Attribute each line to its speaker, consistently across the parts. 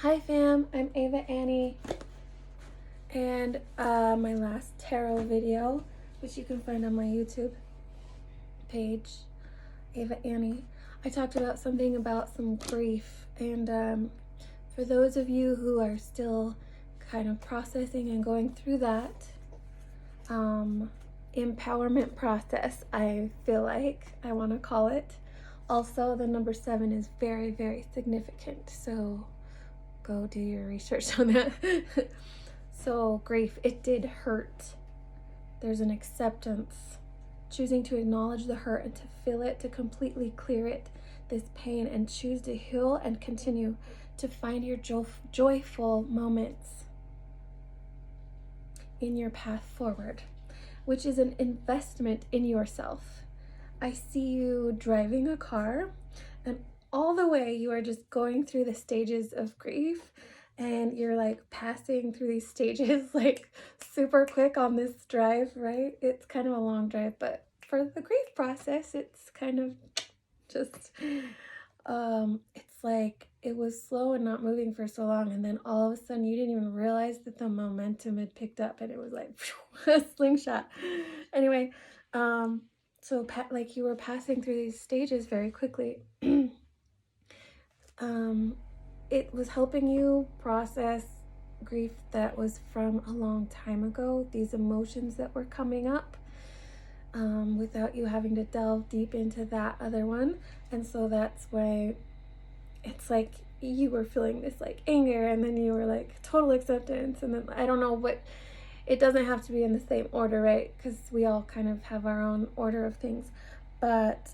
Speaker 1: Hi fam, I'm Eva Annie, and my last tarot video, which you can find on my YouTube page, Eva Annie, I talked about something about some grief, and for those of you who are still kind of processing and going through that empowerment process, I feel like I want to call it. Also, the number 7 is very, very significant, so go do your research on that. So grief, it did hurt. There's an acceptance, choosing to acknowledge the hurt and to feel it, to completely clear it, this pain, and choose to heal and continue to find your joyful moments in your path forward, which is an investment in yourself. I see you driving a car, and all the way you are just going through the stages of grief, and you're like passing through these stages like super quick on this drive, right? It's kind of a long drive, but for the grief process, it's kind of just it's like it was slow and not moving for so long, and then all of a sudden you didn't even realize that the momentum had picked up, and it was like a slingshot. Anyway, so like you were passing through these stages very quickly. It was helping you process grief that was from a long time ago, these emotions that were coming up, without you having to delve deep into that other one. And so that's why it's like you were feeling this like anger, and then you were like total acceptance, and then I don't know what, it doesn't have to be in the same order, right? Because we all kind of have our own order of things, but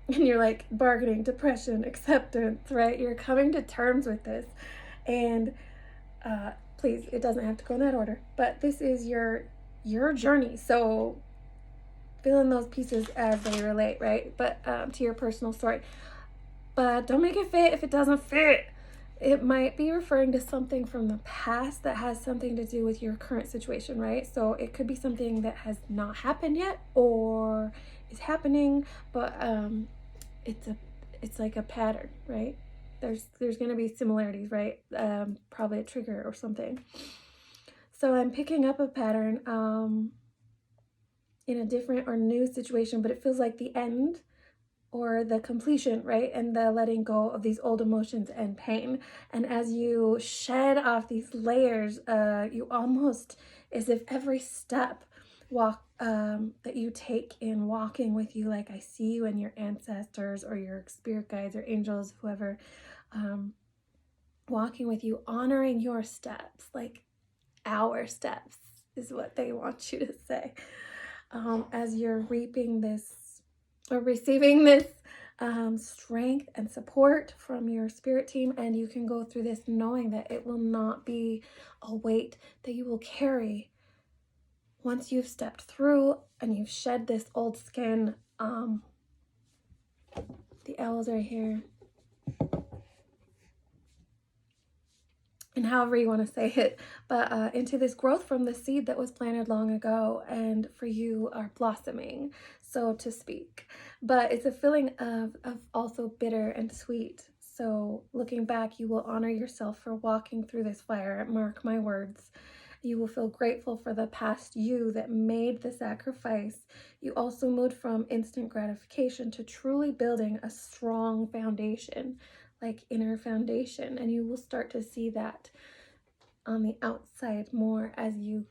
Speaker 1: and you're like bargaining, depression, acceptance, right? You're coming to terms with this, and please, it doesn't have to go in that order, but this is your journey, so fill in those pieces as they relate, right? But to your personal story, but don't make it fit if it doesn't fit. It might be referring to something from the past that has something to do with your current situation, right? So it could be something that has not happened yet or is happening, but it's like a pattern, right? There's going to be similarities, right? Probably a trigger or something. So I'm picking up a pattern in a different or new situation, but it feels like the end or the completion, right? And the letting go of these old emotions and pain. And as you shed off these layers, you almost, as if every step that you take in walking with you, like I see you and your ancestors or your spirit guides or angels, whoever, walking with you, honoring your steps, like our steps is what they want you to say, as you're reaping this or receiving this strength and support from your spirit team. And you can go through this knowing that it will not be a weight that you will carry once you've stepped through and you've shed this old skin. The owls are here, and however you want to say it, but into this growth from the seed that was planted long ago, and for you are blossoming, so to speak. But it's a feeling of also bitter and sweet. So looking back, you will honor yourself for walking through this fire. Mark my words. You will feel grateful for the past you that made the sacrifice. You also moved from instant gratification to truly building a strong foundation, like inner foundation, and you will start to see that on the outside more as you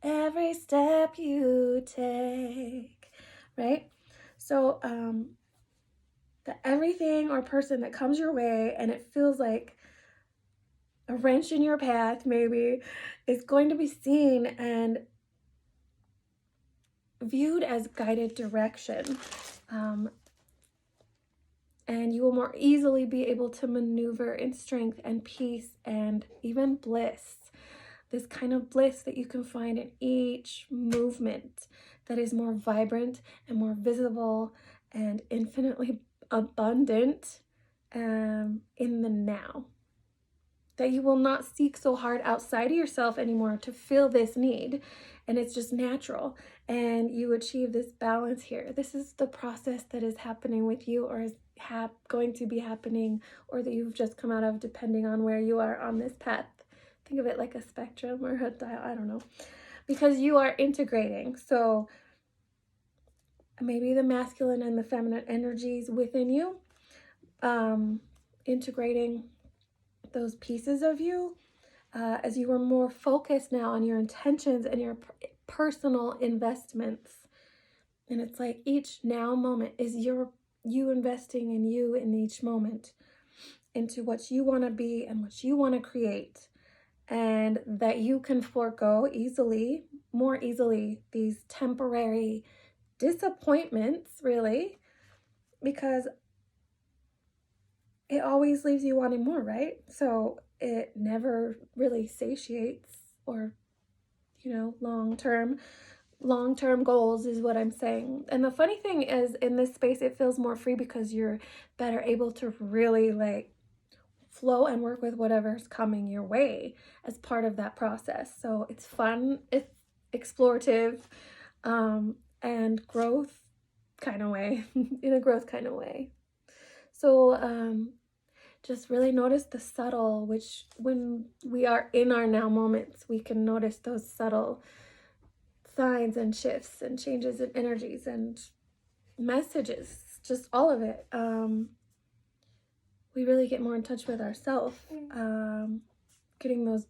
Speaker 1: every step you take, right? So the everything or person that comes your way and it feels like a wrench in your path maybe is going to be seen and viewed as guided direction. And you will more easily be able to maneuver in strength and peace and even bliss. This kind of bliss that you can find in each movement that is more vibrant and more visible and infinitely abundant in the now. that you will not seek so hard outside of yourself anymore to fill this need. And it's just natural. And you achieve this balance here. This is the process that is happening with you, or is going to be happening, or that you've just come out of, depending on where you are on this path. Think of it like a spectrum or a dial, I don't know. Because you are integrating. So maybe the masculine and the feminine energies within you, integrating those pieces of you, as you are more focused now on your intentions and your personal investments. And it's like each now moment is you investing in you in each moment, into what you want to be and what you want to create, and that you can forego easily, more easily, these temporary disappointments, really, because it always leaves you wanting more, right? So it never really satiates, or, you know, long-term goals is what I'm saying. And the funny thing is, in this space, it feels more free because you're better able to really like flow and work with whatever's coming your way as part of that process. So it's fun, it's explorative, and growth kind of way, in a growth kind of way. So just really notice the subtle, which when we are in our now moments, we can notice those subtle signs and shifts and changes in energies and messages, just all of it. We really get more in touch with ourselves. Getting those,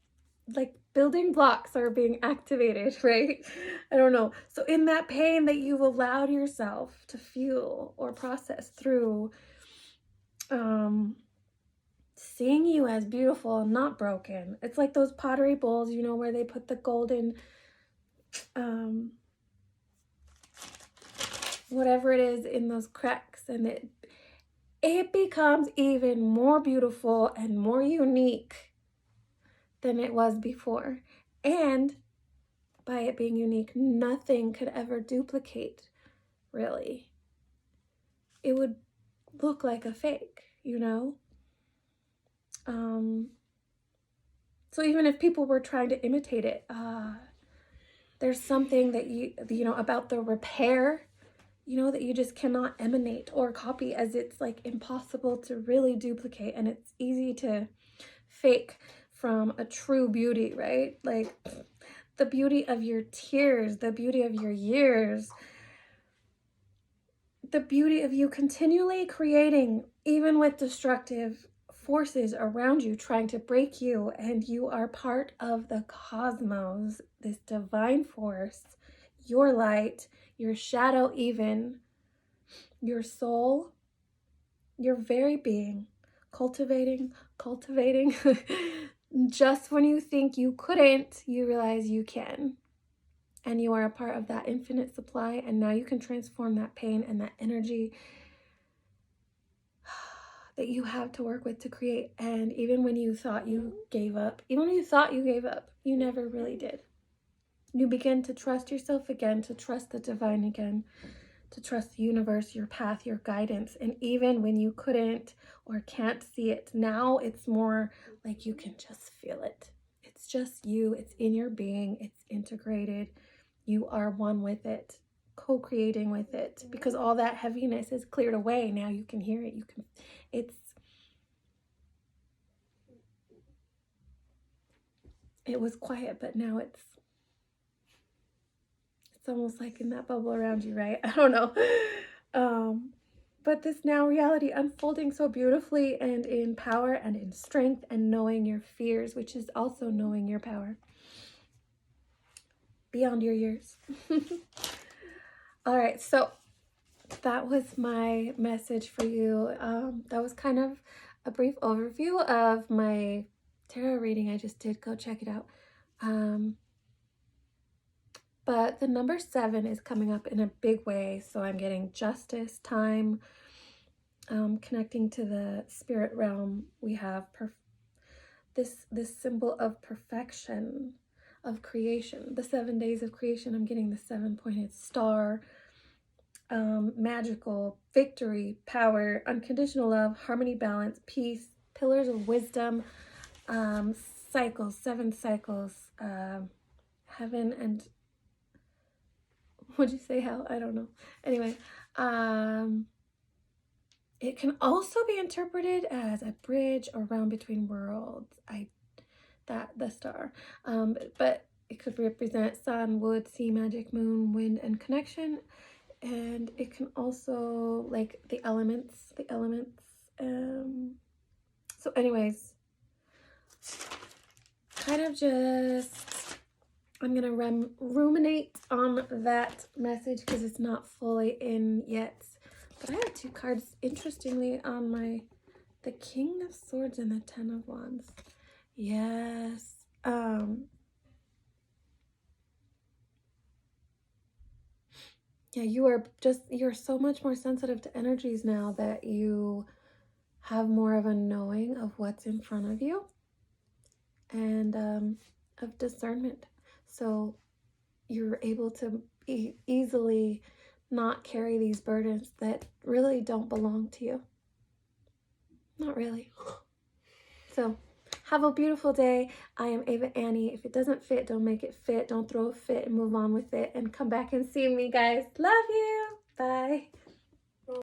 Speaker 1: like, building blocks are being activated, right? I don't know. So in that pain that you've allowed yourself to feel or process through, seeing you as beautiful and not broken. It's like those pottery bowls, you know, where they put the golden, whatever it is in those cracks, and it becomes even more beautiful and more unique than it was before. And by it being unique, nothing could ever duplicate, really. It would look like a fake, you know? So even if people were trying to imitate it, there's something that you know, about the repair, you know, that you just cannot emanate or copy, as it's like impossible to really duplicate, and it's easy to fake from a true beauty, right? Like the beauty of your tears, the beauty of your years, the beauty of you continually creating, even with destructive forces around you trying to break you, and you are part of the cosmos, this divine force, your light, your shadow, even your soul, your very being, cultivating. Just when you think you couldn't, you realize you can. And you are a part of that infinite supply, and now you can transform that pain and that energy that you have to work with to create. And even when you thought you gave up, you never really did. You begin to trust yourself again, to trust the divine again, to trust the universe, your path, your guidance. And even when you couldn't or can't see it, now it's more like you can just feel it. It's just you, it's in your being, it's integrated. You are one with it, co-creating with it, because all that heaviness is cleared away. Now you can hear it. It was quiet, but now it's almost like in that bubble around you, right? I don't know. But this now reality unfolding so beautifully, and in power and in strength, and knowing your fears, which is also knowing your power beyond your years. All right, so that was my message for you. That was kind of a brief overview of my tarot reading I just did. Go check it out. But the number 7 is coming up in a big way. So I'm getting justice, time, connecting to the spirit realm. We have this symbol of perfection, of creation. The 7 days of creation, I'm getting the 7-pointed star, magical, victory, power, unconditional love, harmony, balance, peace, pillars of wisdom, cycles, 7 cycles, heaven and, would you say hell? I don't know. Anyway, it can also be interpreted as a bridge or realm between worlds. The star. But it could represent sun, wood, sea magic, moon, wind, and connection. And it can also, like, the elements. So anyways, kind of just, I'm gonna ruminate on that message because it's not fully in yet. But I have 2 cards, interestingly, on the King of Swords and the 10 of Wands. Yes. Yeah, you're so much more sensitive to energies now that you have more of a knowing of what's in front of you and of discernment. So you're able to easily not carry these burdens that really don't belong to you. Not really. So have a beautiful day. I am Eva Annie. If it doesn't fit, don't make it fit. Don't throw a fit and move on with it and come back and see me, guys. Love you. Bye.